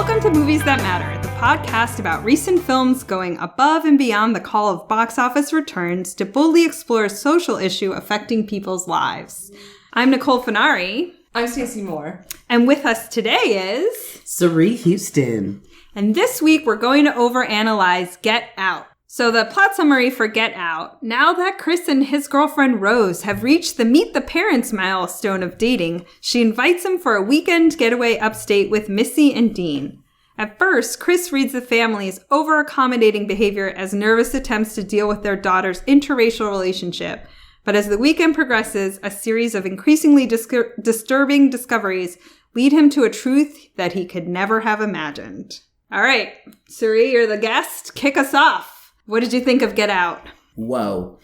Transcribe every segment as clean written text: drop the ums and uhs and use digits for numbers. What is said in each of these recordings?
Welcome to Movies That Matter, the podcast about recent films going above and beyond the call of box office returns to boldly explore a social issue affecting people's lives. I'm Nicole Finari. I'm Stacy Moore. And with us today is... Sari Houston. And this week we're going to overanalyze Get Out. So the plot summary for Get Out. Now that Chris and his girlfriend Rose have reached the meet the parents milestone of dating, she invites him for a weekend getaway upstate with Missy and Dean. At first, Chris reads the family's over-accommodating behavior as nervous attempts to deal with their daughter's interracial relationship. But as the weekend progresses, a series of increasingly disturbing discoveries lead him to a truth that he could never have imagined. All right, Sari, you're the guest. Kick us off. What did you think of Get Out? Whoa.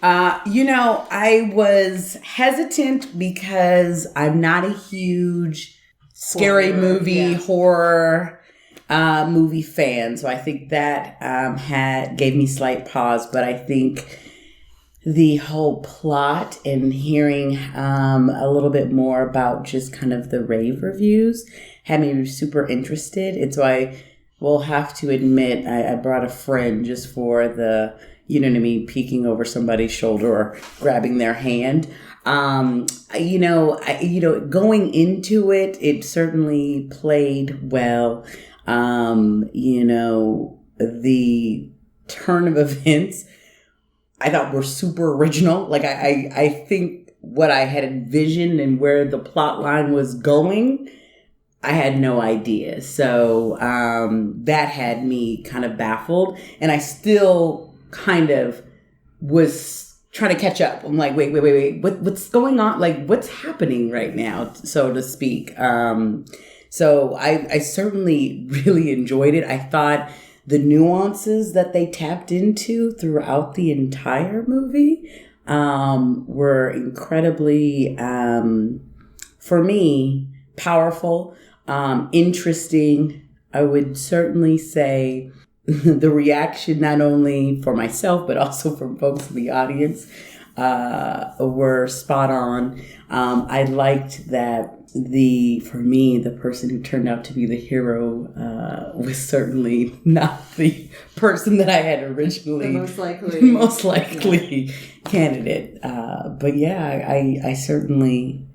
I was hesitant because I'm not a huge scary horror movie fan. So I think that gave me slight pause. But I think the whole plot and hearing a little bit more about just kind of the rave reviews had me super interested. And so I will have to admit, I brought a friend just for the, peeking over somebody's shoulder or grabbing their hand. Going into it, it certainly played well. The turn of events I thought were super original. Like I think what I had envisioned and where the plot line was going, I had no idea. So that had me kind of baffled. And I still kind of was trying to catch up. I'm like, wait. What's going on? Like, what's happening right now, so to speak? So I certainly really enjoyed it. I thought the nuances that they tapped into throughout the entire movie were incredibly, for me, powerful. Interesting. I would certainly say the reaction, not only for myself, but also from folks in the audience, were spot on. I liked that for me, the person who turned out to be the hero was certainly not the person that I had originally. The most likely candidate. But yeah, I certainly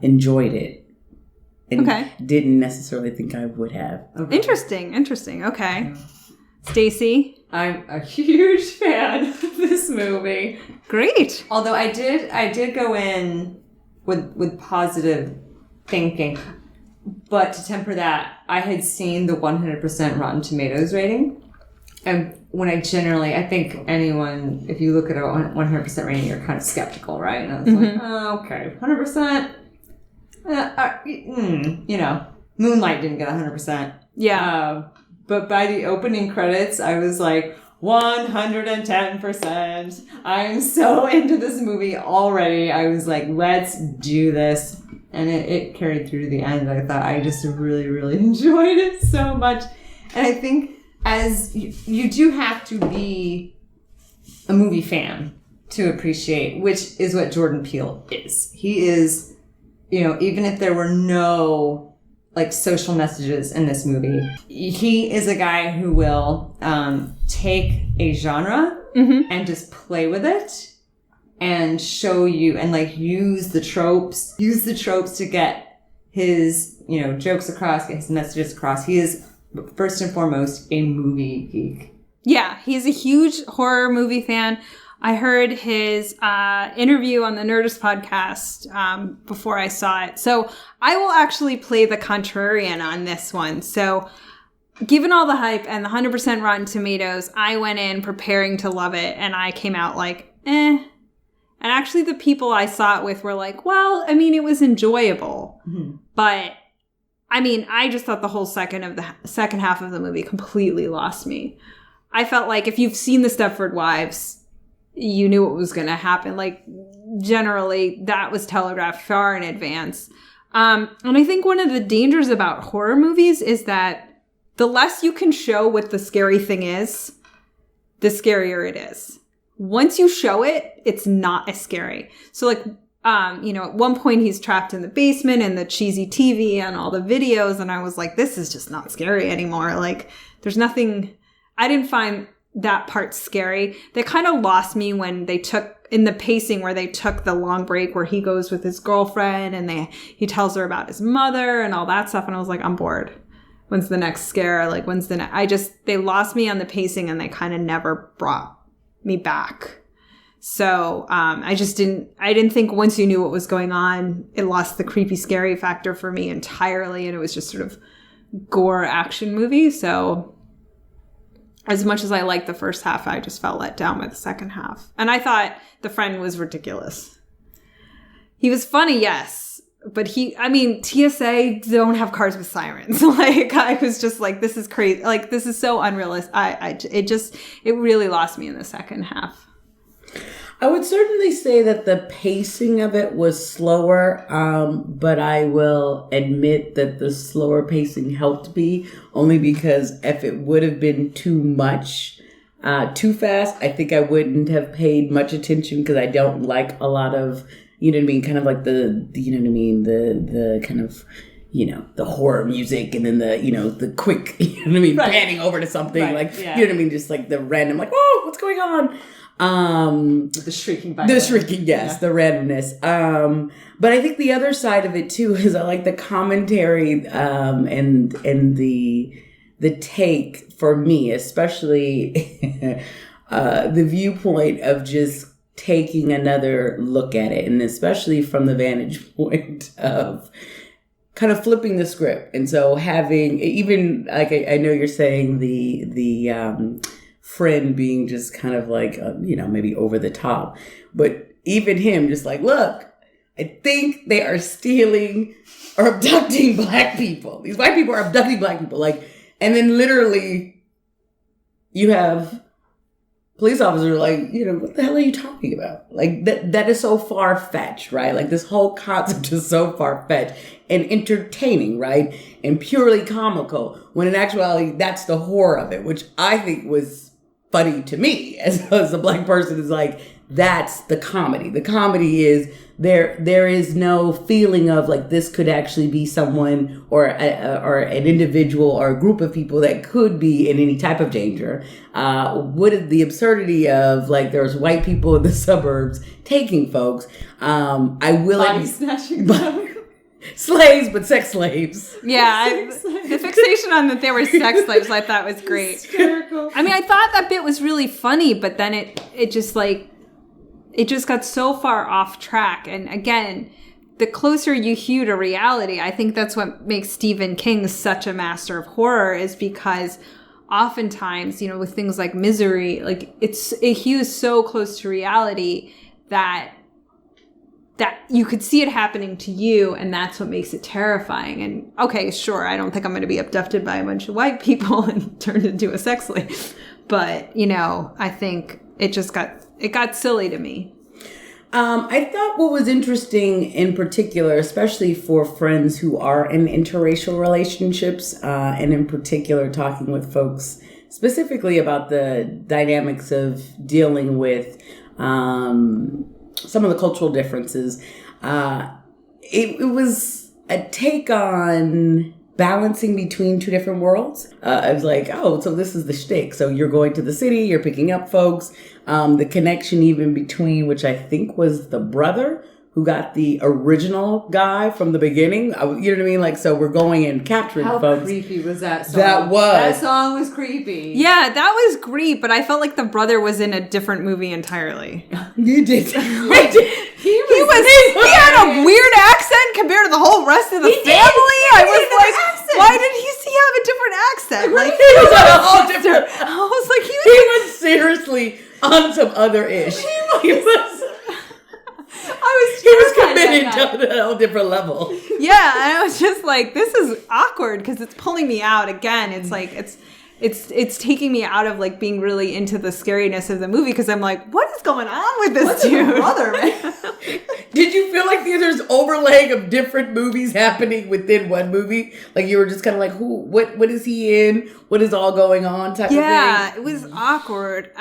enjoyed it. And didn't necessarily think I would have. Okay. Interesting. Okay. Stacy? I'm a huge fan of this movie. Great. Although I did go in with positive thinking. But to temper that, I had seen the 100% Rotten Tomatoes rating. And I think anyone, if you look at a 100% rating, you're kind of skeptical, right? And I was like, oh, okay, 100%. Moonlight didn't get 100%. Yeah. But by the opening credits, I was like, 110%. I'm so into this movie already. I was like, let's do this. And it carried through to the end. I thought I just really, really enjoyed it so much. And I think as you do have to be a movie fan to appreciate, which is what Jordan Peele is. He is... even if there were no social messages in this movie, he is a guy who will take a genre and just play with it and show you and use the tropes to get his jokes across, get his messages across. He is first and foremost a movie geek. Yeah, he's a huge horror movie fan. I heard his interview on the Nerdist podcast before I saw it. So I will actually play the contrarian on this one. So given all the hype and the 100% Rotten Tomatoes, I went in preparing to love it. And I came out like, eh. And actually the people I saw it with were like, well, it was enjoyable. Mm-hmm. But, I just thought the whole second half of the movie completely lost me. I felt like if you've seen The Stepford Wives... you knew what was going to happen. Generally, that was telegraphed far in advance. And I think one of the dangers about horror movies is that the less you can show what the scary thing is, the scarier it is. Once you show it, it's not as scary. So, at one point he's trapped in the basement and the cheesy TV and all the videos. And I was like, this is just not scary anymore. Like, there's nothing, I didn't find that part scary. They kind of lost me when they took, in the pacing where they took the long break where he goes with his girlfriend and he tells her about his mother and all that stuff. And I was like, I'm bored. When's the next scare? Like, when's the next? They lost me on the pacing and they kind of never brought me back. So I didn't think once you knew what was going on, it lost the creepy, scary factor for me entirely. And it was just sort of gore action movie. So as much as I liked the first half, I just felt let down by the second half. And I thought the friend was ridiculous. He was funny, yes. But TSA don't have cars with sirens. Like, I was just like, this is crazy. Like, this is so unrealistic. It really lost me in the second half. I would certainly say that the pacing of it was slower, but I will admit that the slower pacing helped me only because if it would have been too much, too fast, I think I wouldn't have paid much attention because I don't like a lot of, you know what I mean, kind of like the kind of, the horror music and then the quick, you know what I mean, right. Panning over to something, right. Like, yeah. You know what I mean, just like the random, like, whoa, what's going on? The shrieking violence. The randomness. But I think the other side of it too is I like the commentary, and the take for me, especially, the viewpoint of just taking another look at it. And especially from the vantage point of kind of flipping the script. And so having, even like, I know you're saying the friend being just kind of like, maybe over the top. But even him just like, look, I think they are stealing or abducting black people. These white people are abducting black people. Like, and then literally you have police officers like, what the hell are you talking about? Like, that is so far-fetched, right? Like, this whole concept is so far-fetched and entertaining, right? And purely comical, when in actuality, that's the horror of it, which I think was funny to me as a black person. Is like, that's the comedy. The comedy is there is no feeling of like this could actually be someone or an individual or a group of people that could be in any type of danger. What is the absurdity of like there's white people in the suburbs taking folks? I will body snatching. Slaves, but sex slaves. Yeah, the fixation on that they were sex slaves, I thought was great. Hysterical. I mean, I thought that bit was really funny, but then it just got so far off track. And again, the closer you hew to reality, I think that's what makes Stephen King such a master of horror, is because oftentimes, with things like Misery, like it hews so close to reality that you could see it happening to you, and that's what makes it terrifying. And okay, sure, I don't think I'm going to be abducted by a bunch of white people and turned into a sex slave, but I think it got silly to me. I thought what was interesting in particular, especially for friends who are in interracial relationships, and in particular talking with folks specifically about the dynamics of dealing with some of the cultural differences. It was a take on balancing between two different worlds. I was like, oh, so this is the shtick. So you're going to the city, you're picking up folks. The connection even between, which I think was the brother who got the original guy from the beginning. You know what I mean? Like, so we're going and capturing folks. How creepy was that song? That song was creepy. Yeah, that was great, but I felt like the brother was in a different movie entirely. You did. He had a weird accent compared to the whole rest of the family. I was like, why did he have a different accent? Like, he was on a whole different. I was like, he was seriously on some other ish. He was committed to a whole different level. Yeah, and I was just like, this is awkward because it's pulling me out again. It's like it's taking me out of like being really into the scariness of the movie because I'm like, what is going on with this dude? Brother, man. Did you feel like there's overlaying of different movies happening within one movie? Like you were just kind of like, what is he in? What is all going on? Type of thing. Yeah, it was awkward.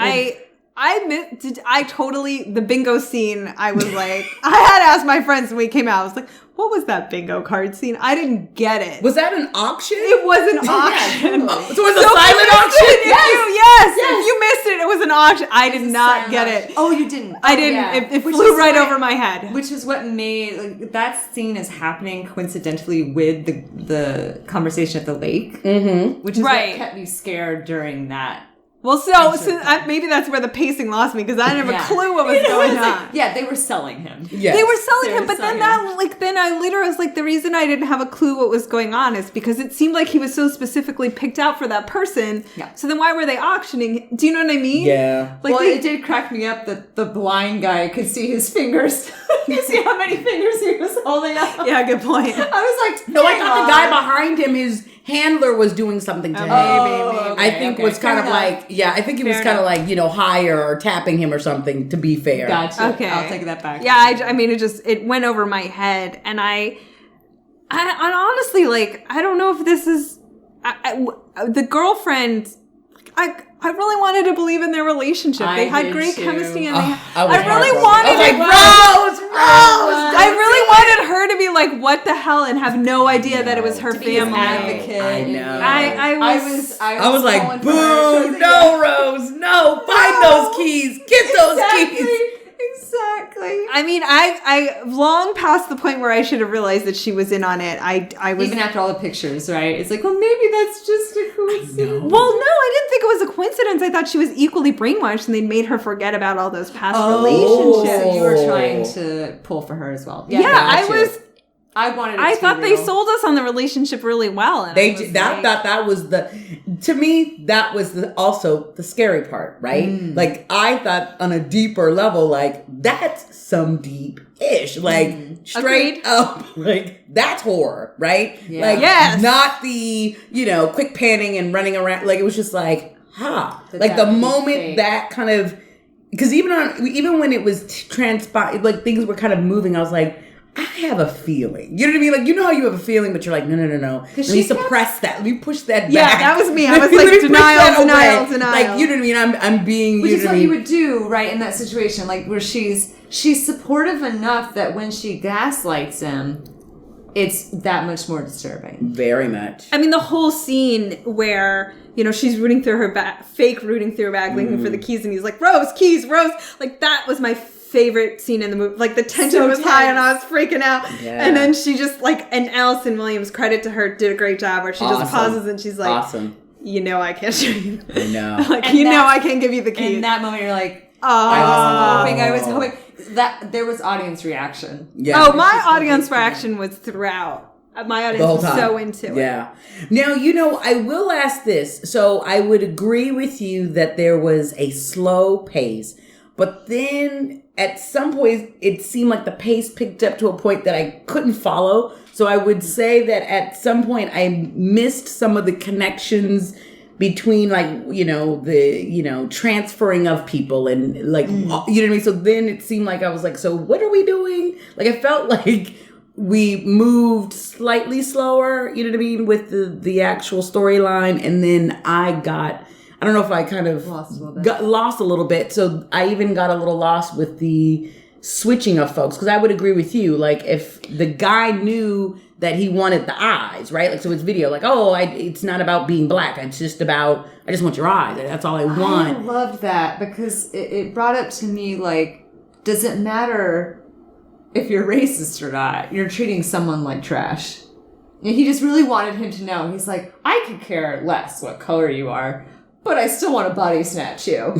the bingo scene, I was like, I had to ask my friends when we came out, I was like, what was that bingo card scene? I didn't get it. Was that an auction? It was an auction. So it was a silent auction? If you missed it, it was an auction. I did not get it. Oh, you didn't? I didn't. Yeah. It flew right over my head. Which is what made, like, that scene is happening coincidentally with the conversation at the lake. Mm-hmm. Which is what kept me scared during that. Well, maybe that's where the pacing lost me because I didn't have a clue what was going on. Like, they were selling him. Yes. They were selling him, but then then I literally was like, the reason I didn't have a clue what was going on is because it seemed like he was so specifically picked out for that person. Yeah. So then why were they auctioning? Do you know what I mean? Yeah. Like, it did crack me up that the blind guy could see his fingers. You see how many fingers he was holding up? Yeah, good point. I was like, no, I thought the guy behind him, his handler was doing something to him. Maybe. I think was kind of like, I think he was kind of like, higher or tapping him or something, to be fair. Gotcha. Okay. I'll take that back. Yeah, I mean, it went over my head. And I honestly, like, I don't know if this is, the girlfriend, I really wanted to believe in their relationship. They had great chemistry, and I really wanted Rose. I really wanted her to be like, what the hell, and have no idea that it was her family. Advocate. I know. I was like, boo, no, Rose, no, find those keys, get those keys. Exactly. I mean, I long past the point where I should have realized that she was in on it. I was even after all the pictures, right? It's like, well, maybe that's just a coincidence. Well, no, I didn't think it was a coincidence. I thought she was equally brainwashed, and they made her forget about all those past relationships. So you were trying to pull for her as well. I thought they sold us on the relationship really well. And that was to me, that was also the scary part, right? Like, I thought on a deeper level, like, that's some deep-ish, like, straight up, like, that's horror, right? Yeah. Like, not the, quick panning and running around. Like, it was just like, like, the moment that kind of, because even when it was transpired, like, things were kind of moving, I was like, I have a feeling. You know what I mean? Like, how you have a feeling, but you're like, no. Let me suppress that. Let me push that back. Yeah, that was me. I was like, denial. Like, you know what I mean? I'm being... Which is what you would do, right, in that situation. Like, where she's supportive enough that when she gaslights him, it's that much more disturbing. Very much. I mean, the whole scene where... she's rooting through her bag, looking for the keys, and he's like, Rose, keys, Rose. Like, that was my favorite scene in the movie. Like, the tension was high, and I was freaking out. Yeah. And then she just, like, and Allison Williams, credit to her, did a great job, where she just pauses, and she's like, I can't show you. I know. Like, I can't give you the keys. In that moment, you're like, I was hoping that there was audience reaction. Yeah. Oh, my audience reaction was throughout. My audience was so into it. Yeah. Now, I will ask this. So I would agree with you that there was a slow pace, but then at some point it seemed like the pace picked up to a point that I couldn't follow. So I would say that at some point I missed some of the connections between, like, the, transferring of people and, like, you know what I mean? So then it seemed like I was like, so what are we doing? Like, I felt like we moved slightly slower, you know what I mean, with the actual storyline. And then I don't know if I kind of got lost a little bit. So I even got a little lost with the switching of folks. Because I would agree with you. Like, if the guy knew that he wanted the eyes, right? Like, so it's video, like, it's not about being black. It's just about, I just want your eyes. That's all I want. I loved that because it brought up to me, like, does it matter if you're racist or not? You're treating someone like trash. And he just really wanted him to know. He's like, I could care less what color you are, but I still want to body snatch you.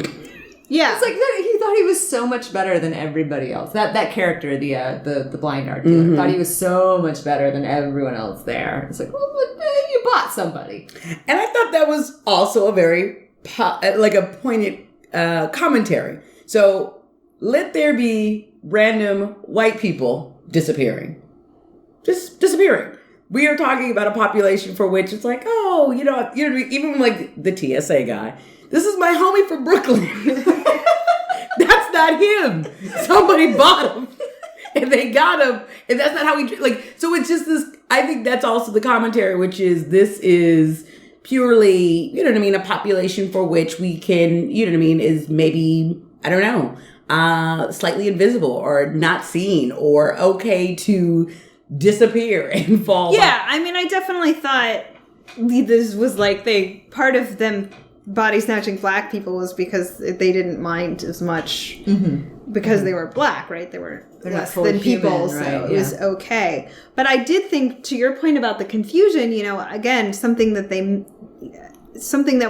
Yeah. It's like that. He thought he was so much better than everybody else. That character, the blind art dealer, thought he was so much better than everyone else there. It's like, well, you bought somebody. And I thought that was also a very, a poignant commentary. So let there be random white people disappearing. Just disappearing. We are talking about a population for which it's like, even like the TSA guy. This is my homie from Brooklyn. That's not him. Somebody bought him. And they got him. And that's not how we, like, so it's just this, I think that's also the commentary, which is this is purely, a population for which we can, is maybe I don't know, slightly invisible or not seen or okay to disappear and fall. Yeah, I mean, I definitely thought this was like part of them body snatching black people was because they didn't mind as much because they were black, right? They were less than people, so it was okay. But I did think, to your point about the confusion, again, something that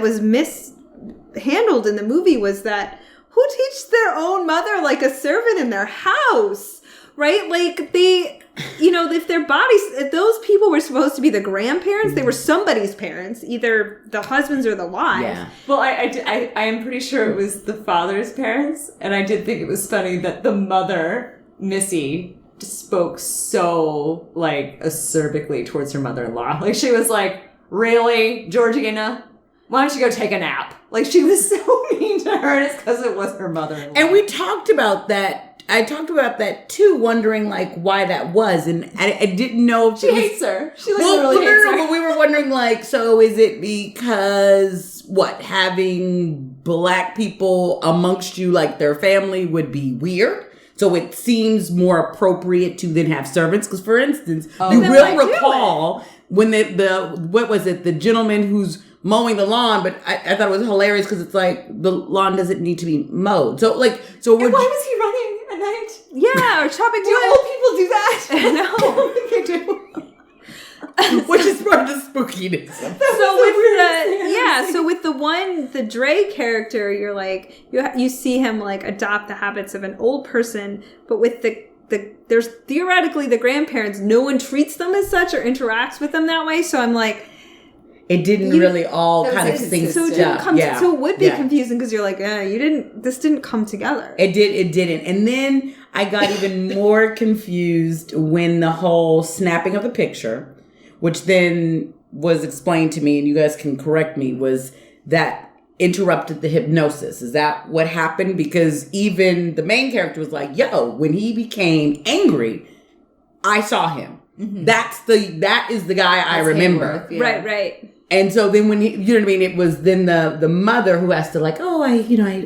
was mishandled in the movie was that who teaches their own mother like a servant in their house, right? Like if those people were supposed to be the grandparents, they were somebody's parents, either the husbands or the wives. Yeah. Well, I am pretty sure it was the father's parents, and I did think it was funny that the mother, Missy, spoke so like acerbically towards her mother-in-law. Like she was like, "Really, Georgina? Why don't you go take a nap?" Like she was so mean to her, and it's because it was her mother-in-law. And we talked about that. I talked about that too, wondering like why that was, and I didn't know if she hates her. She literally hates her. But we were wondering like, so is it because having black people amongst you, like their family, would be weird? So it seems more appropriate to then have servants. Because for instance, you will recall when the gentleman who's mowing the lawn, but I thought it was hilarious because it's like the lawn doesn't need to be mowed. So why was he running at night? Yeah, or chopping wood. Do old people do that? No. They do. Which is part of the spookiness. So with the Dre character, you're like, you see him like adopt the habits of an old person, but with there's theoretically the grandparents, no one treats them as such or interacts with them that way. So I'm like, it didn't really all kind of sync. So it didn't come. So it would be confusing because you're like, this didn't come together. It didn't. And then I got even more confused when the whole snapping of the picture, which then was explained to me, and you guys can correct me, was that interrupted the hypnosis. Is that what happened? Because even the main character was like, "Yo, when he became angry, I saw him. Mm-hmm. That is the guy I remember." Right. And so then when it was then the mother who has to like,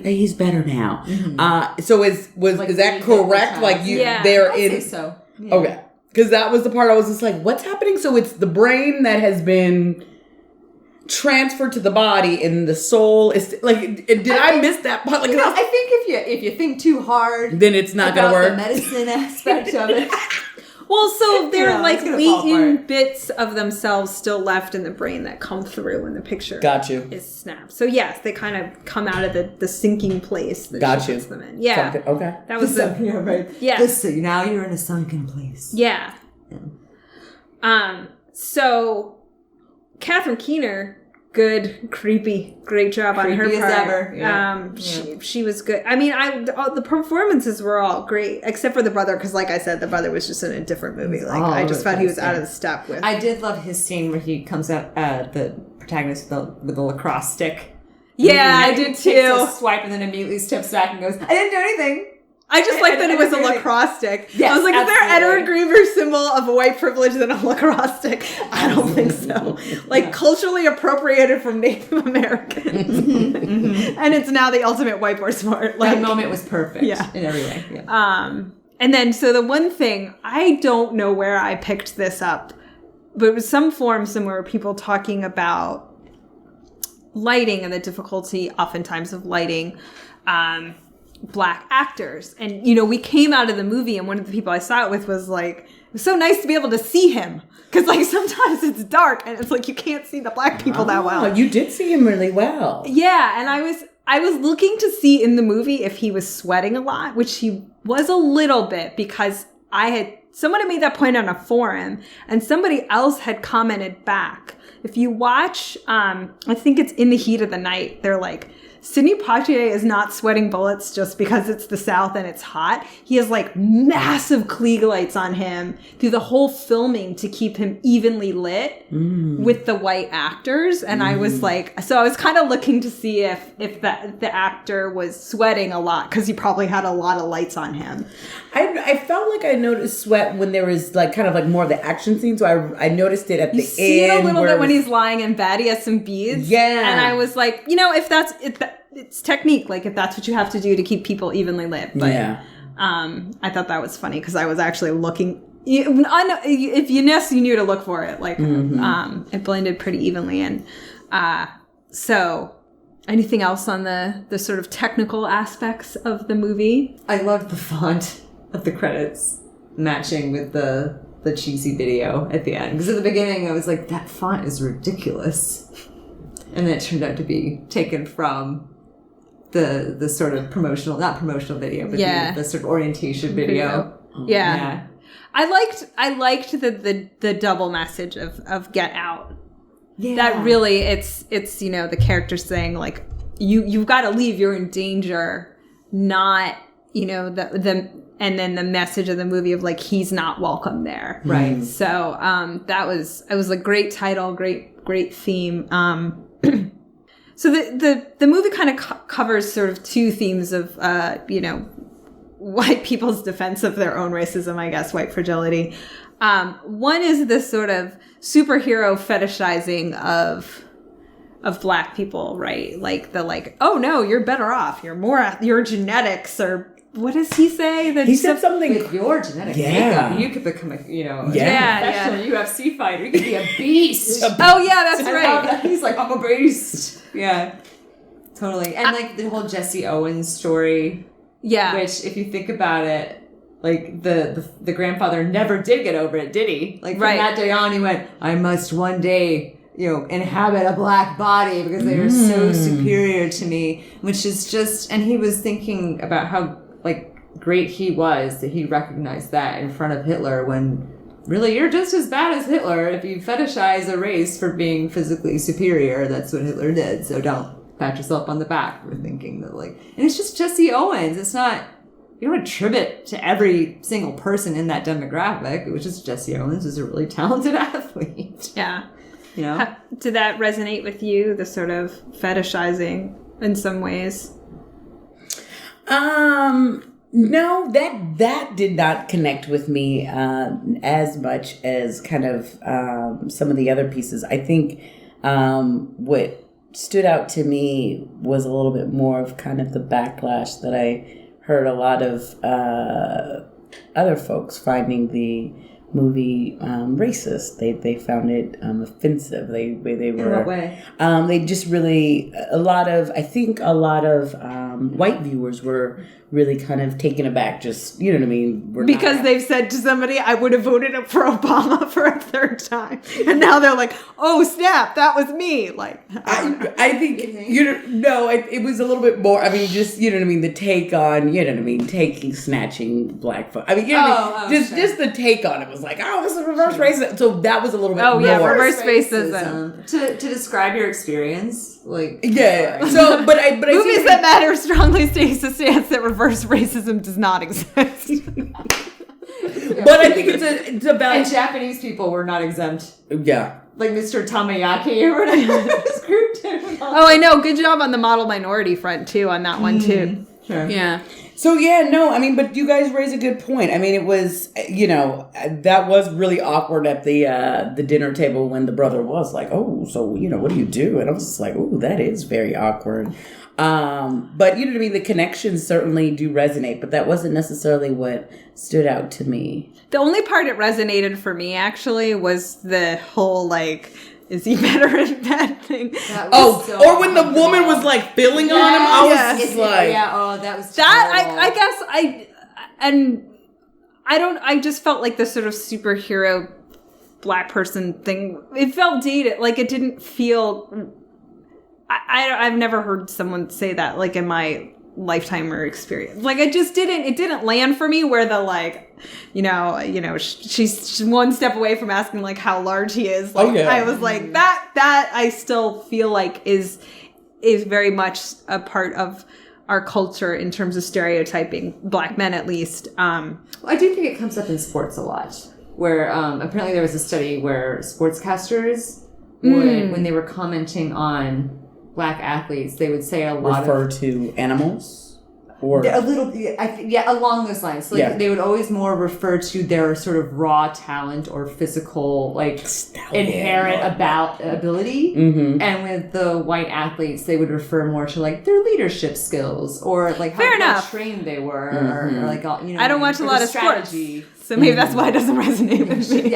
he's better now. Mm-hmm. So is that correct? Like they're in. I say so. Yeah. Okay, because that was the part I was just like, what's happening? So it's the brain that has been transferred to the body, and the soul is like. I miss that part? Like, I think if you think too hard, then it's not gonna work. The medicine aspect of it. Well, so they're like latent bits of themselves still left in the brain that come through when the picture is snapped. So yes, they kind of come out of the sinking place that she puts them in. Yeah. Something. Okay. That was right. Yeah. Now you're in a sunken place. Yeah. So Catherine Keener, good, creepy, great job on her part. As ever. Yeah. She was good. I mean, the performances were all great, except for the brother, because like I said, the brother was just in a different movie. Like I just thought he was out of the step with. I did love his scene where he comes out, the protagonist with the lacrosse stick. Yeah, I did too. Takes a swipe and then immediately steps back and goes, "I didn't do anything." I just like that it was a lacrosse stick. Yes, I was like, is there Edward Griever symbol of white privilege than a lacrosse stick? I don't think so. Like culturally appropriated from Native Americans. And it's now the ultimate whiteboard sport. Like, that moment was perfect in every way. Yeah. And then, so the one thing, I don't know where I picked this up, but it was some forum somewhere, people talking about lighting and the difficulty oftentimes of lighting Black actors. And, we came out of the movie and one of the people I saw it with was like, it was so nice to be able to see him. Because, like, sometimes it's dark and it's like you can't see the Black people that well. You did see him really well. Yeah, and I was looking to see in the movie if he was sweating a lot, which he was a little bit, because someone had made that point on a forum and somebody else had commented back. If you watch, I think it's In the Heat of the Night, they're like, Sidney Poitier is not sweating bullets just because it's the South and it's hot. He has like massive Klieg lights on him through the whole filming to keep him evenly lit with the white actors. And I was like, so I was kind of looking to see if the actor was sweating a lot, because he probably had a lot of lights on him. I felt like I noticed sweat when there was like kind of like more of the action scene. So I noticed it at the end. You see it a little bit when he's lying in bed. He has some beads. Yeah. And I was like, if that's it. it's technique. Like if that's what you have to do to keep people evenly lit. But I thought that was funny because I was actually looking. If you knew to look for it. Like it blended pretty evenly in. So, anything else on the sort of technical aspects of the movie? I loved the font of the credits matching with the cheesy video at the end. Because at the beginning, I was like, that font is ridiculous. And then it turned out to be taken from the sort of not promotional video, but the sort of orientation video. Yeah. I liked the double message of Get Out. Yeah. That really, it's the character saying, like, you've got to leave, you're in danger, not, and then the message of the movie of, like, he's not welcome there. Right. So it was a great title, great theme. So the movie kind of covers sort of two themes of, white people's defense of their own racism, I guess, white fragility. One is this sort of superhero fetishizing of Black people, right? Like, oh no, you're better off. Your genetics, or what does he say? He said something. With your genetic makeup, you could become a professional UFC fighter. You could be a beast. Oh yeah, that's right. He's like, I'm a beast. Yeah, totally. And like the whole Jesse Owens story. Yeah. Which, if you think about it, like the grandfather never did get over it, did he? Like from that day on, he went, I must one day, inhabit a Black body because they are so superior to me. Which is just, and he was thinking about how like great he was that he recognized that in front of Hitler when really you're just as bad as Hitler if you fetishize a race for being physically superior. That's what Hitler did. So don't pat yourself on the back for thinking that, like, and it's just Jesse Owens. It's not, you don't attribute to every single person in that demographic. It was just Jesse Owens is a really talented athlete. Yeah. Did that resonate with you, the sort of fetishizing in some ways? No, that did not connect with me as much as kind of some of the other pieces. I think what stood out to me was a little bit more of kind of the backlash that I heard a lot of other folks finding the movie racist. They found it offensive. They were. In what way? They just really a lot of white viewers were really kind of taken aback. Just you know what I mean? Because they've said to somebody, "I would have voted for Obama for a third time," and now they're like, "Oh snap, that was me!" Like I think it was a little bit more. I mean, just you know what I mean. The take on snatching Black folk. I mean, just the take on it was like, oh, this is reverse racism. So that was a little bit. Reverse racism. To describe your experience, like So, but I movies that matter strongly takes a stance that reverse racism does not exist. But I think it's about and Japanese people were not exempt. Yeah. Like Mr. Tamayaki or whatever his group did. Oh, I know. Good job on the model minority front too on that one too. Sure. Yeah. So I mean, but you guys raise a good point. I mean, it was, that was really awkward at the dinner table when the brother was like, oh, so, what do you do? And I was just like, oh, that is very awkward. But you know what I mean? The connections certainly do resonate, but that wasn't necessarily what stood out to me. The only part it resonated for me actually was the whole like, is he better at that thing? Or when the woman was like filling on him, I was just like, that was that. I just felt like the sort of superhero Black person thing. It felt dated. Like it didn't feel. I've never heard someone say that like in my lifetime or experience. Like it didn't land for me where the like, she's one step away from asking like how large he is. Like I was like that I still feel like is very much a part of our culture in terms of stereotyping Black men at least. I do think it comes up in sports a lot where apparently there was a study where sportscasters would, when they were commenting on Black athletes, they would say a lot refer to animals. Or a little, along those lines. Like they would always more refer to their sort of raw talent or physical, like inherent ability. Mm-hmm. And with the white athletes, they would refer more to like their leadership skills or like how well trained they were, or like I don't watch a lot of strategy. Sports. So maybe that's why it doesn't resonate with me.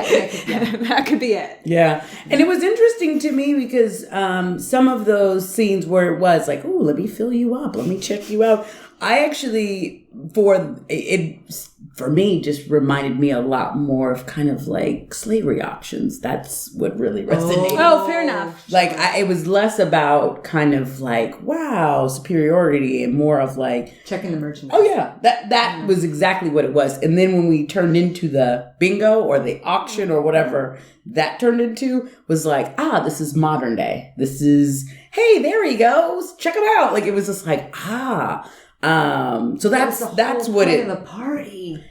That could be it. Yeah. And it was interesting to me because some of those scenes where it was like, oh, let me fill you up. Let me check you out. I actually, for me, just reminded me a lot more of kind of like slavery auctions. That's what really resonated. Oh, fair enough. Like, it was less about kind of like, wow, superiority, and more of like... checking the merchandise. Oh, yeah. That was exactly what it was. And then when we turned into the bingo or the auction or whatever that turned into, was like, this is modern day. This is, hey, there he goes. Check him out. Like, it was just like, so that's what it... the party.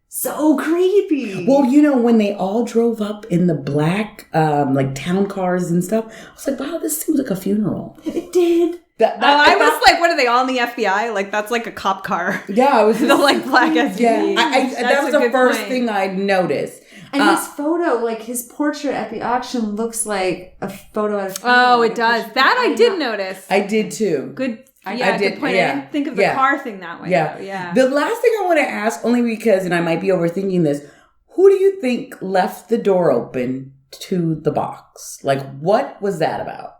So creepy. Well, when they all drove up in the black, like town cars and stuff, I was like, wow, this seems like a funeral. It did. I was like, what are they all in the FBI? Like, that's like a cop car. Yeah, I was the like black SUV. Yeah, that was the first thing I noticed. And his photo, like his portrait at the auction, looks like a photo at a funeral. Oh, it does. That I did notice. I did too. Good. I did. Good point. Yeah. I didn't think of the car thing that way. Yeah. Though. Yeah. The last thing I want to ask, only because, and I might be overthinking this, who do you think left the door open to the box? Like, what was that about?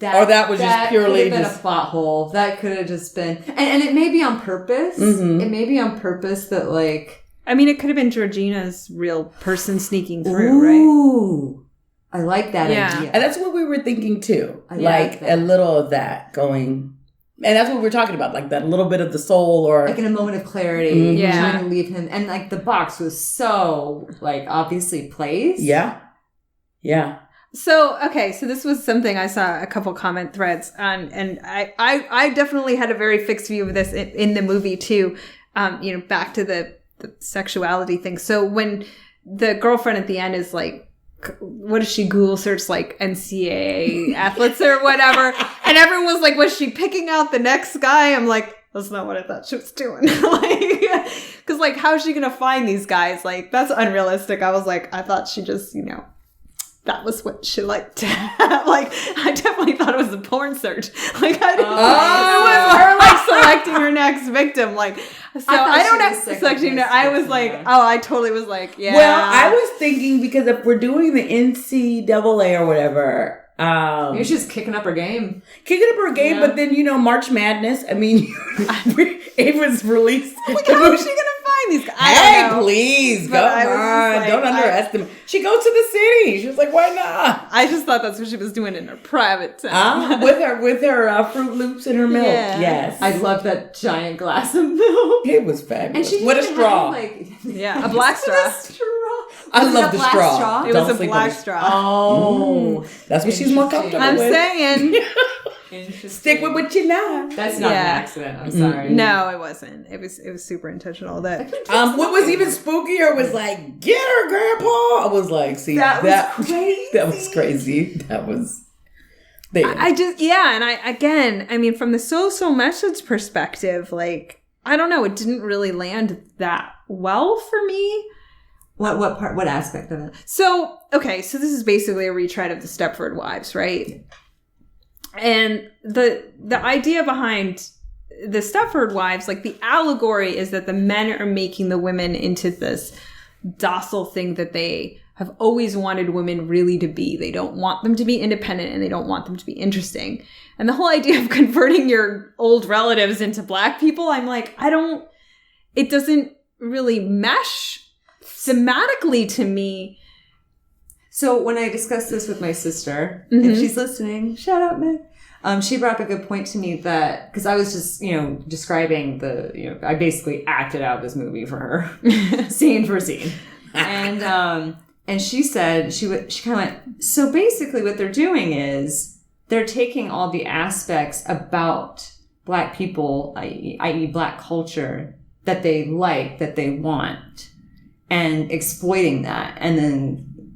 That was just purely could have been a plot hole. That could have just been, and it may be on purpose. Mm-hmm. It may be on purpose that like. I mean, it could have been Georgina's real person sneaking through, right? I like that idea. And that's what we were thinking too. Like a little of that going. And that's what we're talking about. Like that little bit of the soul or. Like in a moment of clarity. Trying to leave him. And like the box was so like obviously placed. Yeah. Yeah. So this was something I saw a couple comment threads on. And I definitely had a very fixed view of this in the movie too. Back to the sexuality thing. So when the girlfriend at the end is like, what does she Google search like NCAA athletes or whatever? And everyone was like, was she picking out the next guy? I'm like, that's not what I thought she was doing. Like, cause like, how is she going to find these guys? Like, that's unrealistic. I was like, I thought she just, that was what she liked. Like, I definitely thought it was a porn search. Like, I didn't. It was her like selecting her next victim. Like, so I don't know. Selecting. I was like, I totally was like, yeah. Well, I was thinking because if we're doing the NCAA or whatever, maybe she's kicking up her game. But then March Madness. I mean, it was released. Like, how is she gonna find these guys? Hey, please, come on! Like, don't underestimate. She goes to the city. She was like, "Why not?" I just thought that's what she was doing in her private time. with her Fruit Loops and her milk. Yeah. Yes, I love that giant glass of milk. It was fabulous. And she with a straw. A black straw. I love the straw. It was a black straw. Oh, that's what she's more comfortable with. I'm saying. Stick with what you know. That's not an accident. I'm sorry. No, it wasn't. It was super intentional. That what was even spookier was like, get her, Grandpa. I was like, see, that was crazy. That was crazy. That was. There. I mean, from the social message perspective, like, I don't know, it didn't really land that well for me. What part? What aspect of it? So this is basically a retread of the Stepford Wives, right? And the idea behind the Stepford Wives, like the allegory is that the men are making the women into this docile thing that they have always wanted women really to be. They don't want them to be independent and they don't want them to be interesting. And the whole idea of converting your old relatives into black people, I'm like, it doesn't really mesh thematically to me. So when I discussed this with my sister, if she's listening, shout out, Meg. She brought up a good point to me that, because I was just, describing I basically acted out this movie for her, scene for scene. And she said, she kind of went, so basically what they're doing is they're taking all the aspects about black people, i.e. black culture, that they like, that they want, and exploiting that,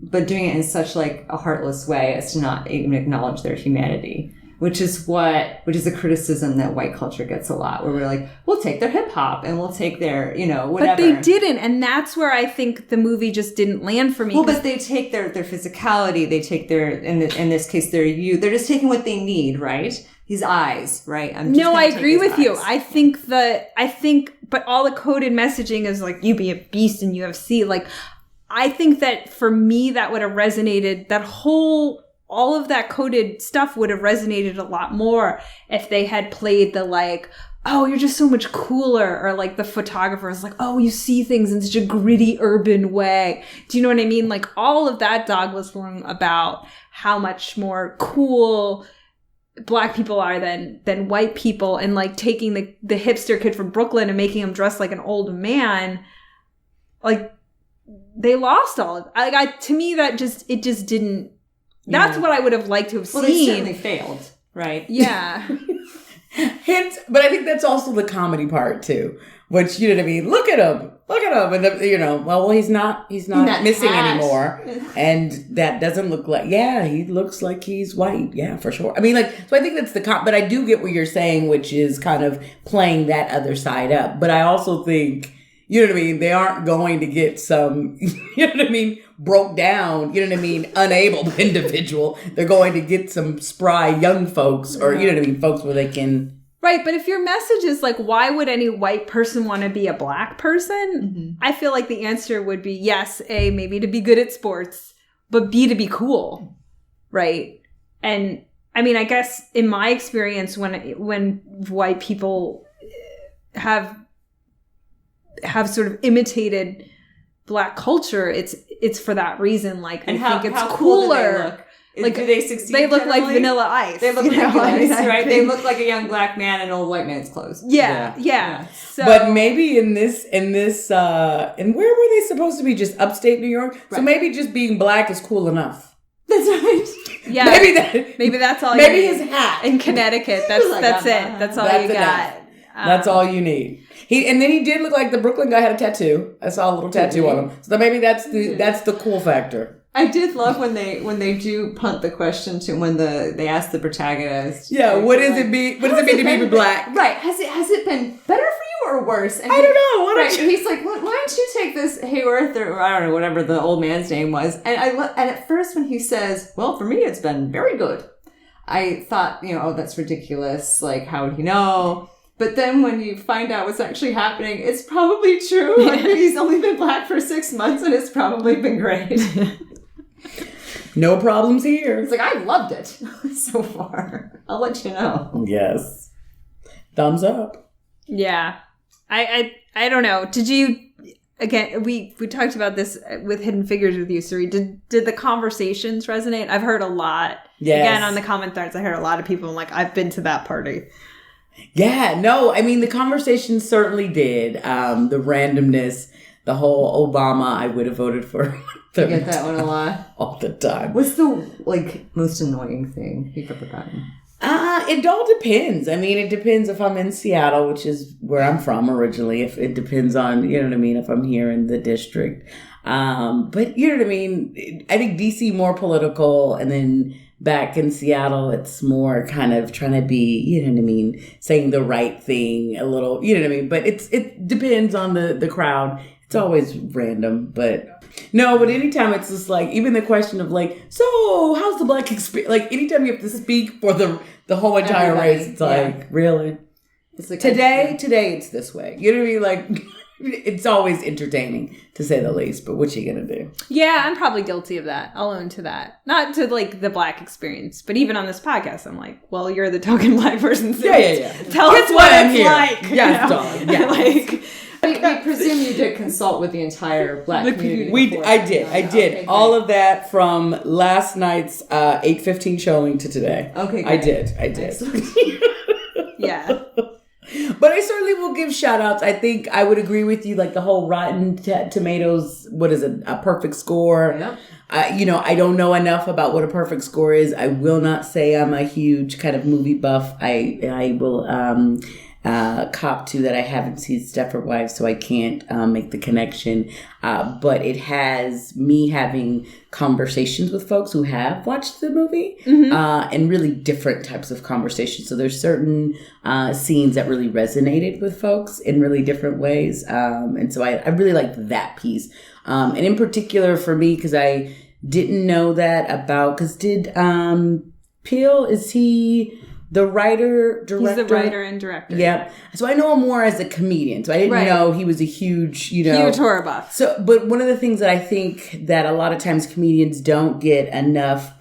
but doing it in such like a heartless way as to not even acknowledge their humanity. which is a criticism that white culture gets a lot, where we're like, we'll take their hip hop and we'll take their, whatever. But they didn't, and that's where I think the movie just didn't land for me. Well, but they take their physicality, they take their, in this case, their youth. They're just taking what they need, right? His eyes, right? I agree with you. I think, but all the coded messaging is like, you be a beast in UFC. Like, I think that for me, that would have resonated, all of that coded stuff would have resonated a lot more if they had played the like, oh, you're just so much cooler. Or like the photographer is like, oh, you see things in such a gritty urban way. Do you know what I mean? Like all of that dog whistling about how much more cool Black people are than white people, and like taking the hipster kid from Brooklyn and making him dress like an old man. Like they lost all of to me that just didn't. That's what I would have liked to have seen. Well, they certainly failed, right? Yeah. Hint, but I think that's also the comedy part too. Which, you know what I mean? Look at him, and well, he's not missing anymore, and that doesn't look like. Yeah, he looks like he's white. Yeah, for sure. I mean, so I think that's but I do get what you're saying, which is kind of playing that other side up. But I also think, you know what I mean? They aren't going to get some, you know what I mean, broke down, you know what I mean, unable individual. They're going to get some spry young folks, or, you know what I mean, folks where they can. Right, but if your message is like, why would any white person want to be a Black person? I feel like the answer would be yes, A, maybe to be good at sports, but B, to be cool, right? And I mean, I guess in my experience, when white people have sort of imitated Black culture, it's for that reason. Like, I think it's cooler. Like, do they succeed? They look like Vanilla Ice. They look like Ice, right? They look like a young Black man in an old white man's clothes. Yeah. So, but maybe in this, and where were they supposed to be? Just upstate New York. Right. So maybe just being Black is cool enough. That's right. Yeah. Maybe that's all. Maybe his hat in Connecticut. That's it. That's all you got. That's all you need. And then he did look like the Brooklyn guy had a tattoo. I saw a little tattoo on him. So maybe that's the cool factor. I did love when they do punt the question to when they ask the protagonist. Yeah, what does it mean to be Black? Right. Has it been better for you or worse? And I don't know. He's like, why don't you take this Hayworth, or I don't know, whatever the old man's name was. And and at first when he says, well, for me it's been very good, I thought, oh, that's ridiculous. Like, how would he know? But then when you find out what's actually happening, it's probably true. Like, he's only been Black for 6 months and it's probably been great. No problems here. It's like, I loved it so far. I'll let you know. Yes. Thumbs up. Yeah. I don't know. Did you, again, we talked about this with Hidden Figures with you, Sari. Did the conversations resonate? I've heard a lot. Yes. Again, on the comment threads, I heard a lot of people like, I've been to that party. Yeah, no, I mean, the conversation certainly did. The randomness, the whole Obama, I would have voted for. You get that one a lot? All the time. What's the, most annoying thing you've ever gotten? It all depends. I mean, it depends if I'm in Seattle, which is where I'm from originally. If it depends on, you know what I mean, if I'm here in the district. But you know what I mean? I think DC more political, and then back in Seattle, it's more kind of trying to be, you know what I mean, saying the right thing a little, you know what I mean? But it depends on the crowd. It's always random, but no, but anytime it's just like, even the question of like, so how's the Black experience? Like, anytime you have to speak for the whole entire race, it's like, really? It's like, today it's this way. You know what I mean? Like, it's always entertaining, to say the least, but what you gonna do? Yeah, I'm probably guilty of that. I'll own to that. Not to like the Black experience, but even on this podcast, I'm like, well, you're the token Black person. So yeah. Tell us what it's like. Yes, dog. Yeah. Like, we presume you did consult with the entire Black community. I did. Okay, all of that from last night's 8:15 showing to today. Okay, great. I did. Yeah. But I certainly will give shout outs. I think I would agree with you, like the whole Rotten Tomatoes, what is it, a perfect score? Yeah. I don't know enough about what a perfect score is. I will not say I'm a huge kind of movie buff. I will cop to that I haven't seen Stepford Wives, so I can't make the connection. But it has me having conversations with folks who have watched the movie, and really different types of conversations. So there's certain scenes that really resonated with folks in really different ways. And so I really liked that piece. And in particular for me, because I didn't know that about, because did Peele, is he the writer, director? He's the writer and director. Yeah. So I know him more as a comedian. So I didn't know he was a huge, huge horror buff. So, but one of the things that I think that a lot of times comedians don't get enough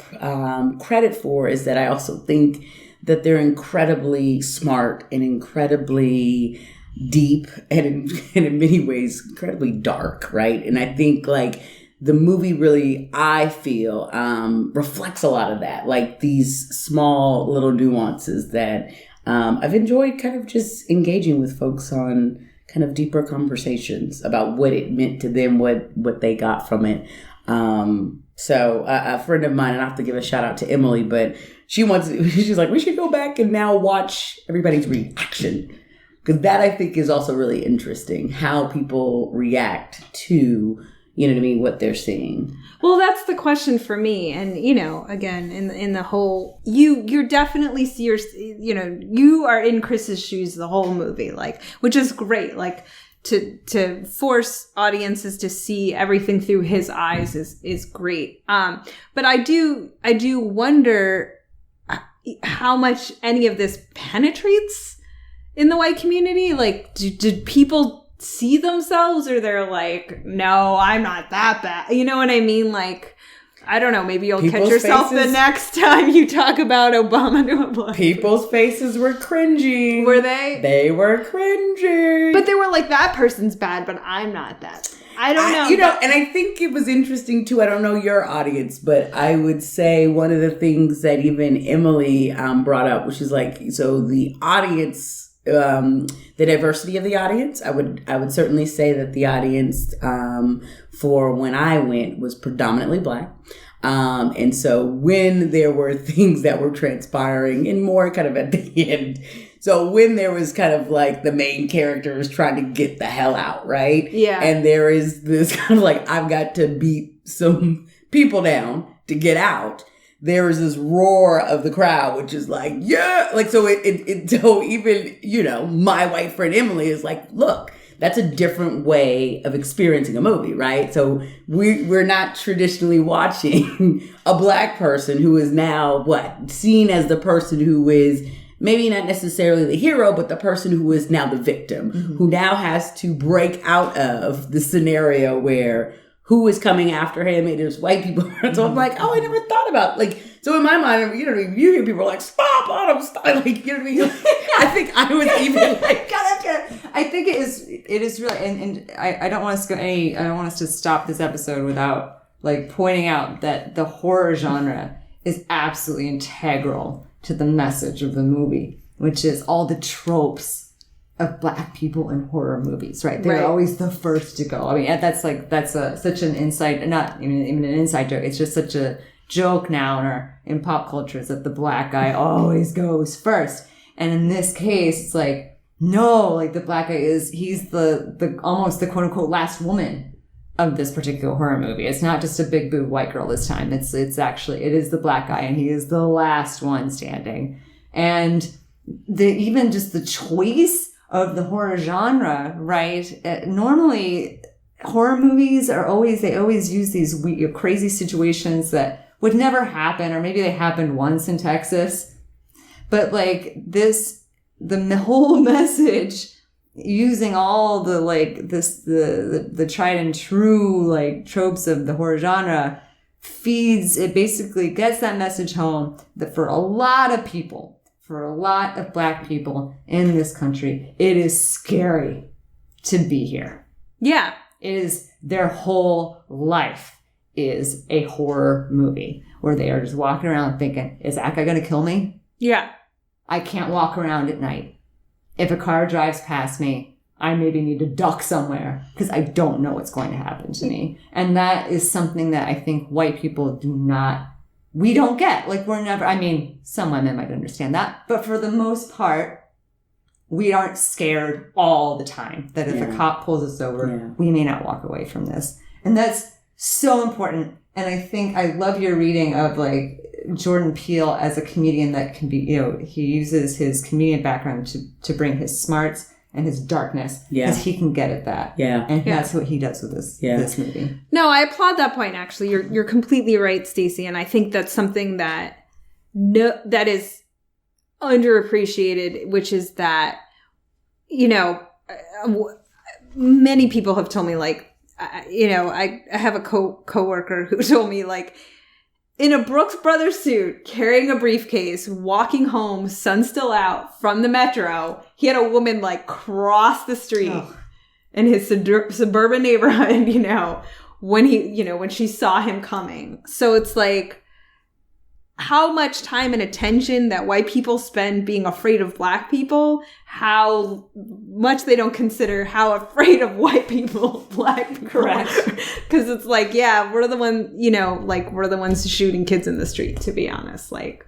credit for is that I also think that they're incredibly smart and incredibly deep and in many ways incredibly dark, right? And I think like the movie really, I feel, reflects a lot of that, like these small little nuances that I've enjoyed kind of just engaging with folks on kind of deeper conversations about what it meant to them, what they got from it. So a friend of mine, and I have to give a shout out to Emily, but she's like, we should go back and now watch everybody's reaction. Because that I think is also really interesting, how people react to, you know what I mean, what they're seeing. Well, that's the question for me. And, again, in the whole, you're definitely, you are in Chris's shoes the whole movie, like, which is great. Like, to force audiences to see everything through his eyes is great. But I do wonder how much any of this penetrates in the white community. Like, did people see themselves, or they're like, no, I'm not that bad? You know what I mean? Like, I don't know. Maybe you'll catch yourself the next time you talk about Obama to a black. People's faces were cringy. Were they? They were cringy. But they were like, that person's bad, but I'm not that. I don't know. And I think it was interesting too. I don't know your audience, but I would say one of the things that even Emily brought up, which is like, so the audience, the diversity of the audience, I would certainly say that the audience for when I went was predominantly Black. And so when there were things that were transpiring, and more kind of at the end, so when there was kind of like the main character is trying to get the hell out, right? Yeah. And there is this kind of like, I've got to beat some people down to get out. There is this roar of the crowd, which is like, yeah, like, so so even, my white friend Emily is like, look, that's a different way of experiencing a movie, right? So we're not traditionally watching a Black person who is now seen as the person who is maybe not necessarily the hero, but the person who is now the victim, who now has to break out of the scenario where who is coming after him, and there's white people. So I'm like, oh, I never thought about, like, so in my mind, you hear people like, stop on him, stop, like, you know what I mean? I think I was even like, I think it is really, and I don't want us to go I don't want us to stop this episode without like pointing out that the horror genre is absolutely integral to the message of the movie, which is all the tropes of Black people in horror movies, right? They're always the first to go. I mean, that's such an inside, not even an inside joke. It's just such a joke now in pop culture, is that the Black guy always goes first. And in this case, it's like, no, like the Black guy he's the almost the quote unquote last woman of this particular horror movie. It's not just a big boob white girl this time. It is the Black guy, and he is the last one standing. And even just the choice of the horror genre, right? Normally, horror movies they always use these weird, crazy situations that would never happen, or maybe they happened once in Texas. But like the whole message, using all the like the tried and true like tropes of the horror genre, it basically gets that message home that for a lot of people, for a lot of Black people in this country, it is scary to be here. Yeah. It is their whole life is a horror movie where they are just walking around thinking, is that guy going to kill me? Yeah. I can't walk around at night. If a car drives past me, I maybe need to duck somewhere because I don't know what's going to happen to me. And that is something that I think white people we don't get. Like, some women might understand that, but for the most part, we aren't scared all the time that if a cop pulls us over, we may not walk away from this. And that's so important. And I think I love your reading of like Jordan Peele as a comedian that can be, you know, he uses his comedian background to bring his smarts and his darkness because he can get at that. Yeah. And that's what he does with this movie. No, I applaud that point, actually. You're completely right, Stacey. And I think that's something that is underappreciated, which is that, you know, many people have told me, like, you know, I have a coworker who told me, like, in a Brooks Brothers suit, carrying a briefcase, walking home, sun still out, from the metro, he had a woman, like, cross the street in his suburban neighborhood, you know, when she saw him coming. So it's like, how much time and attention that white people spend being afraid of black people, how much they don't consider how afraid of white people black people are. Because it's like, yeah, we're the ones shooting kids in the street, to be honest. Like,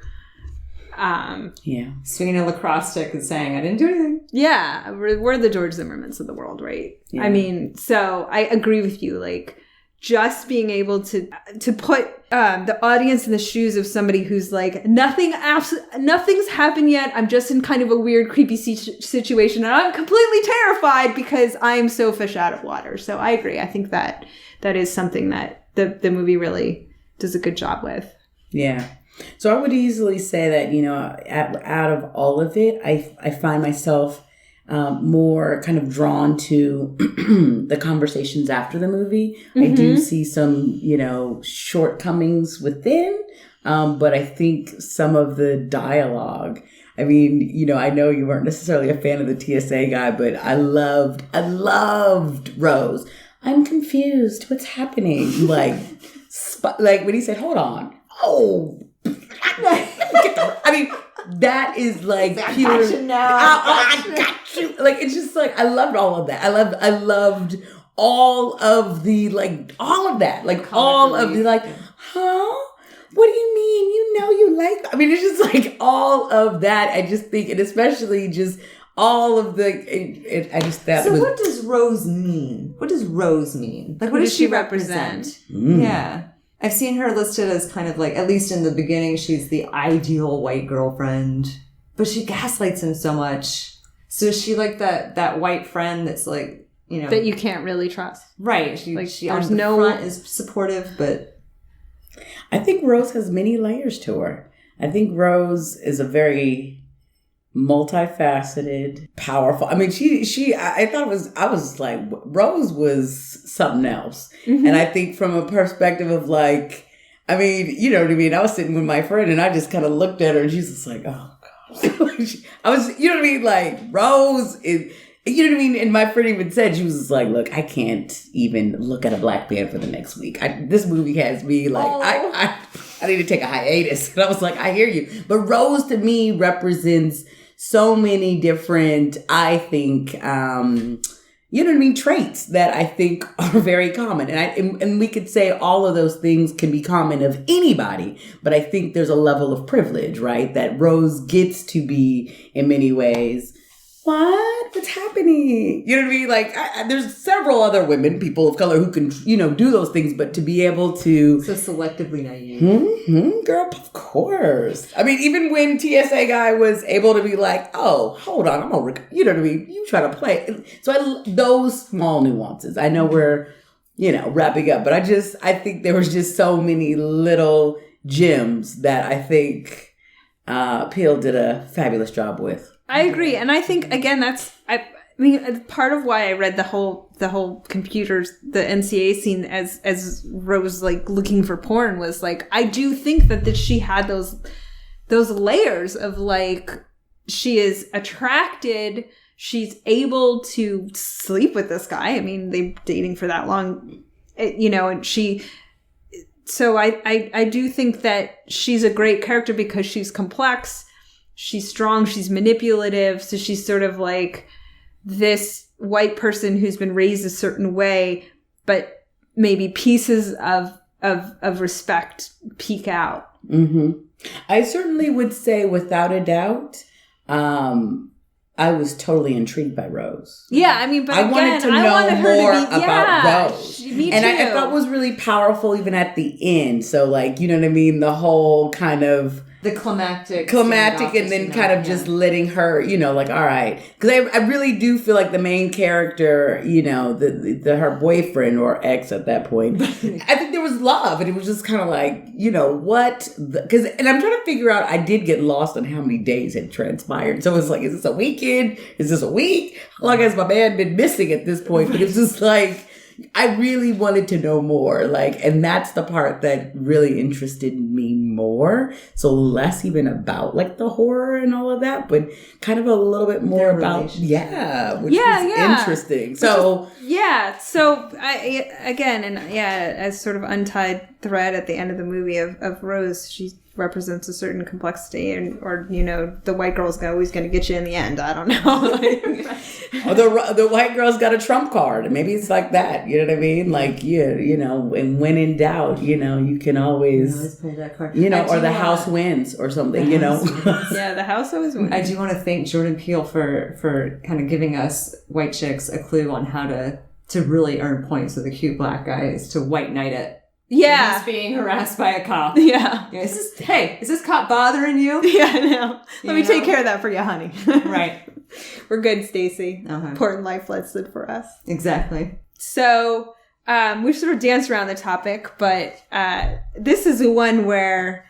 swinging a lacrosse stick and saying, I didn't do anything. Yeah, we're the George Zimmermans of the world, right? Yeah. I mean, so I agree with you, like, just being able to put the audience in the shoes of somebody who's like, nothing's happened yet. I'm just in kind of a weird, creepy situation, and I'm completely terrified because I'm so fish out of water. So I agree. I think that is something that the movie really does a good job with. Yeah. So I would easily say that, you know, out of all of it, I find myself more kind of drawn to the conversations after the movie. I do see some, you know, shortcomings within, but I think some of the dialogue, I mean, you know, I know you weren't necessarily a fan of the TSA guy, but I loved Rose. I'm confused. What's happening? Like when he said, hold on. Oh, I mean, that is like pure. I got you. Like, it's just like, I loved all of that. I loved all of the, like, all of that. Like, all of the, like, huh? What do you mean? You know you like, I mean, it's just like all of that. I just think, and especially just all of the, I just, that so was. What does Rose mean? What does Rose mean? Like, what does she represent? Yeah. I've seen her listed as kind of like, at least in the beginning, she's the ideal white girlfriend, but she gaslights him so much. So is she like that white friend that's like, you know, that you can't really trust. Right. She on the front is supportive, but I think Rose has many layers to her. I think Rose is a very multifaceted, powerful. I mean, I thought I was like, Rose was something else. And I think from a perspective of like, I mean, you know what I mean? I was sitting with my friend and I just kind of looked at her and she's just like, oh God. I was, you know what I mean? Like, Rose is, you know what I mean? And my friend even said, she was just like, look, I can't even look at a black man for the next week. This movie has me like, I need to take a hiatus. And I was like, I hear you. But Rose to me represents so many different, I think, you know what I mean, traits that I think are very common. And we could say all of those things can be common of anybody, but I think there's a level of privilege, right? That Rose gets to be in many ways. What's happening? You know what I mean? Like, there's several other people of color who can, you know, do those things, but to be able to... So selectively naive. Girl, of course. I mean, even when TSA guy was able to be like, oh, hold on, you know what I mean? You try to play. So those small nuances. I know we're, you know, wrapping up, but I think there was just so many little gems that I think Peele did a fabulous job with. I agree. And I think, again, I mean, part of why I read the whole the NCA scene as Rose, like, looking for porn was, like, I do think that she had those layers of, like, she is attracted, she's able to sleep with this guy. I mean, they've dating for that long, you know, and so I do think that she's a great character because she's complex. She's strong, she's manipulative, so she's sort of like this white person who's been raised a certain way, but maybe pieces of respect peek out. I certainly would say, without a doubt, I was totally intrigued by Rose. Yeah, I mean, but I wanted to know more about Rose. Me and too. I thought was really powerful even at the end. So, like, you know what I mean? The whole kind of... The climactic and then kind of just letting her, you know, like, all right. Because I really do feel like the main character, you know, the her boyfriend or ex at that point, I think there was love. And it was just kind of like, you know, what? And I'm trying to figure out, I did get lost on how many days had transpired. So it's like, is this a weekend? Is this a week? How long has my man been missing at this point? But it's just like... I really wanted to know more, like, and that's the part that really interested me more. So less even about like the horror and all of that, but kind of a little bit more about, which is interesting. So as sort of untied thread at the end of the movie of Rose, she represents a certain complexity, or you know, the white girl's always going to get you in the end. I don't know. Or the white girl's got a trump card. Maybe it's like that. You know what I mean? Like, you know, and when in doubt, you know, you can always play that card. You know, or the house wins or something, you know. Yeah, the house always wins. I do want to thank Jordan Peele for kind of giving us white chicks a clue on how to really earn points with a cute black guy, is to white knight it. Yeah. He's being harassed by a cop. Yeah. Is this cop bothering you? Yeah, I know. Let me take care of that for you, honey. Right. We're good, Stacy. Okay. Important life lesson for us. Exactly. So, we've sort of danced around the topic, but this is the one where,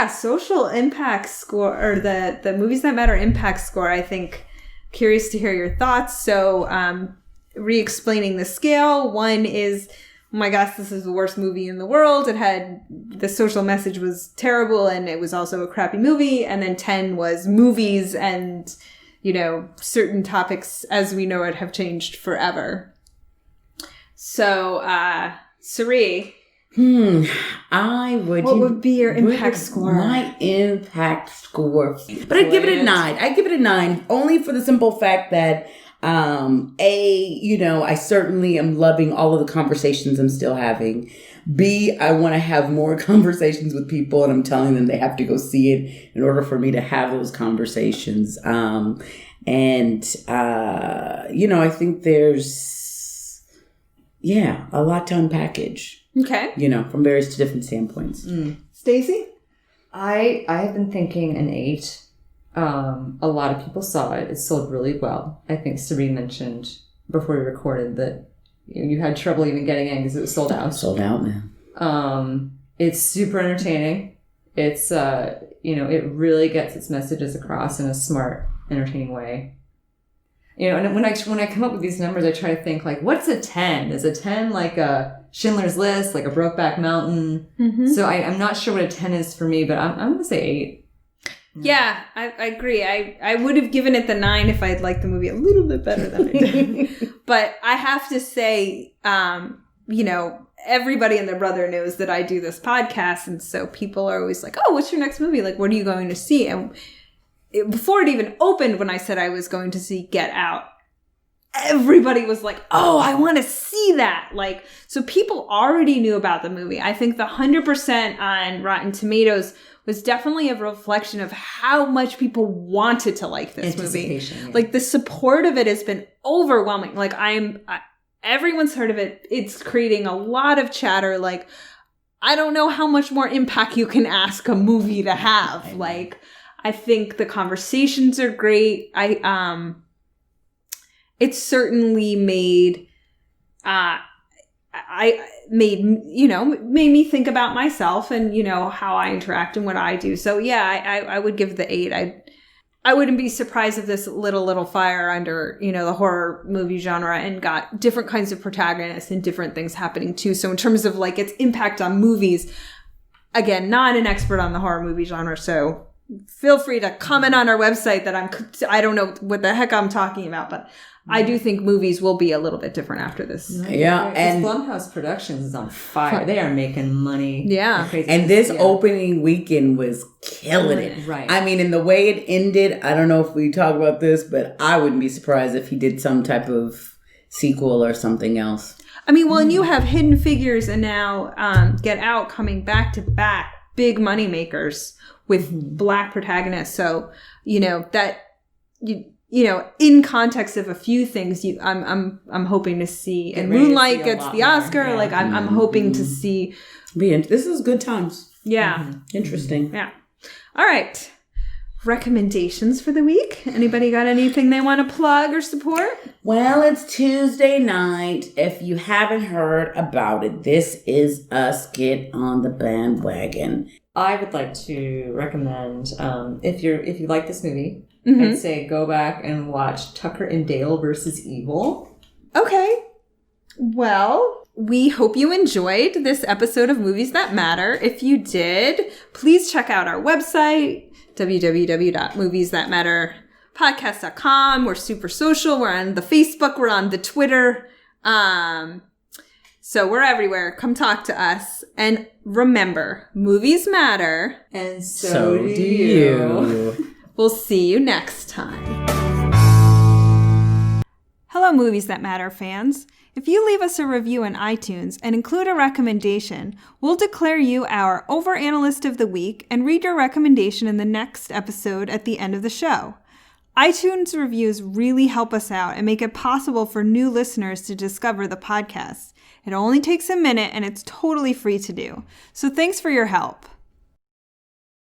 social impact score, or the movies that matter impact score, I think, curious to hear your thoughts. So, re-explaining the scale, 1 is... oh my gosh, this is the worst movie in the world. The social message was terrible and it was also a crappy movie. And then 10 was movies and, you know, certain topics as we know it have changed forever. So, Sari. What would be your impact score? My impact score. But I'd give it a 9. I'd give it a 9 only for the simple fact that you know, I certainly am loving all of the conversations I'm still having. B, I want to have more conversations with people and I'm telling them they have to go see it in order for me to have those conversations. You know, I think there's, a lot to unpackage. Okay. You know, from various different standpoints. Stacy? I have been thinking an 8. A lot of people saw it. It sold really well. I think Sari mentioned before we recorded that you had trouble even getting in because it was sold out. Sold out, man. It's super entertaining. It's, you know, it really gets its messages across in a smart, entertaining way. You know, and when I come up with these numbers, I try to think like, what's a 10? Is a 10 like a Schindler's List, like a Brokeback Mountain? Mm-hmm. So I'm not sure what a 10 is for me, but I'm going to say 8. Yeah, I agree. I would have given it the 9 if I had liked the movie a little bit better than I did. But I have to say, you know, everybody and their brother knows that I do this podcast. And so people are always like, oh, what's your next movie? Like, what are you going to see? And before it even opened, when I said I was going to see Get Out, everybody was like, oh, I want to see that. Like, so people already knew about the movie. I think the 100% on Rotten Tomatoes was definitely a reflection of how much people wanted to like this movie. Yeah. Like, the support of it has been overwhelming. Like, everyone's heard of it. It's creating a lot of chatter. Like, I don't know how much more impact you can ask a movie to have. Like, I think the conversations are great. It certainly made made me think about myself and, you know, how I interact and what I do. So yeah, I would give the 8. I wouldn't be surprised if this lit a little fire under, you know, the horror movie genre and got different kinds of protagonists and different things happening too. So in terms of like its impact on movies, again, not an expert on the horror movie genre, so feel free to comment on our website that I don't know what the heck I'm talking about, but I do think movies will be a little bit different after this. Yeah, and Blumhouse Productions is on fire. They are making money. Yeah, and this opening weekend was killing it. Right. I mean, in the way it ended, I don't know if we talk about this, but I wouldn't be surprised if he did some type of sequel or something else. I mean, well, and you have Hidden Figures and now Get Out coming back to back, big money makers with black protagonists. So, you know, that in context of a few things, I'm hoping to see. And Moonlight gets the Oscar. Yeah. Like I'm hoping to see. This is good times. Yeah. Mm-hmm. Interesting. Yeah. All right. Recommendations for the week? Anybody got anything they want to plug or support? Well, it's Tuesday night. If you haven't heard about it, this is us. Get on the bandwagon. I would like to recommend, if you like this movie, I'd say go back and watch Tucker and Dale versus Evil. Okay. Well, we hope you enjoyed this episode of Movies That Matter. If you did, please check out our website, www.moviesthatmatterpodcast.com. We're super social. We're on the Facebook. We're on the Twitter. So we're everywhere. Come talk to us. And remember, movies matter. And so do you. We'll see you next time. Hello, Movies That Matter fans. If you leave us a review on iTunes and include a recommendation, we'll declare you our Overanalyst of the Week and read your recommendation in the next episode at the end of the show. iTunes reviews really help us out and make it possible for new listeners to discover the podcast. It only takes a minute and it's totally free to do. So thanks for your help.